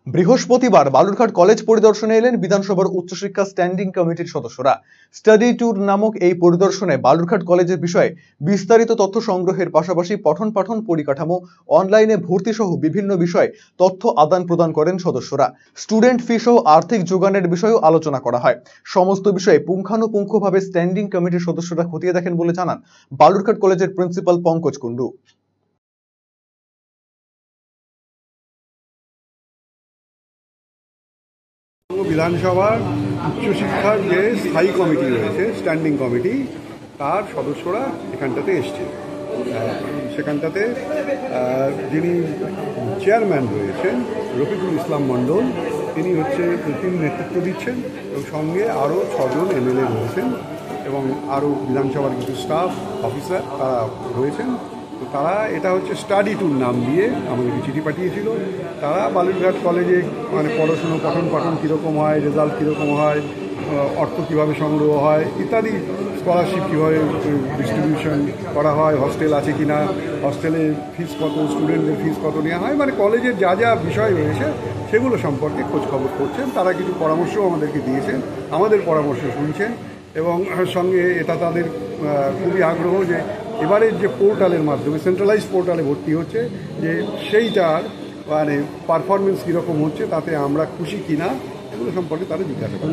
বৃহস্পতিবার বালুরঘাট কলেজ পরিদর্শনে এলেন বিধানসভার উচ্চশিক্ষা স্ট্যান্ডিং কমিটির সদস্যরা। স্টাডি ট্যুর নামক এই পরিদর্শনে বালুরঘাট কলেজের বিষয়ে বিস্তারিত তথ্য সংগ্রহের পাশাপাশি পঠন পাঠন পরিকাঠামো, অনলাইনে ভর্তি সহ বিভিন্ন বিষয়ে তথ্য আদান প্রদান করেন সদস্যরা। স্টুডেন্ট ফি সহ আর্থিক যোগানের বিষয়েও আলোচনা করা হয়। সমস্ত বিষয়ে পুঙ্খানুপুঙ্খভাবে স্ট্যান্ডিং কমিটির সদস্যরা খতিয়ে দেখেন বলে জানান বালুরঘাট কলেজের প্রিন্সিপাল পঙ্কজ কুন্ডু। বিধানসভার উচ্চশিক্ষার যে স্থায়ী কমিটি রয়েছে, স্ট্যান্ডিং কমিটি, তার সদস্যরা এখানটাতে এসছে। সেখানটাতে যিনি চেয়ারম্যান রয়েছেন রফিকুল ইসলাম মণ্ডল, তিনি নেতৃত্ব দিচ্ছেন এবং সঙ্গে আরও 6 জন এমএলএ রয়েছেন এবং আরও বিধানসভার কিছু স্টাফ অফিসার তারা রয়েছেন। তো তারা এটা হচ্ছে স্টাডি ট্যুর নাম দিয়ে আমাদেরকে চিঠি পাঠিয়েছিল। তারা বালুরঘাট কলেজে পঠন পাঠন কীরকম হয়, রেজাল্ট কীরকম হয়, অর্থ কীভাবে সংগ্রহ হয় ইত্যাদি, স্কলারশিপ কীভাবে ডিস্ট্রিবিউশন করা হয়, হস্টেল আছে কি না, হস্টেলে ফিস কত, স্টুডেন্টদের ফিস কত নেওয়া হয়, কলেজের যা যা বিষয় রয়েছে সেগুলো সম্পর্কে খোঁজখবর করছেন। তারা কিছু পরামর্শও আমাদেরকে দিয়েছেন, আমাদের পরামর্শ শুনছেন এবং সঙ্গে এটা তাদের খুবই আগ্রহ যে এবারের যে পোর্টালের মাধ্যমে সেন্ট্রালাইজ পোর্টালে ভর্তি হচ্ছে, যে সেইটার পারফরমেন্স কীরকম হচ্ছে, তাতে আমরা খুশি কিনা এগুলো সম্পর্কে তারা জিজ্ঞাসা করেন।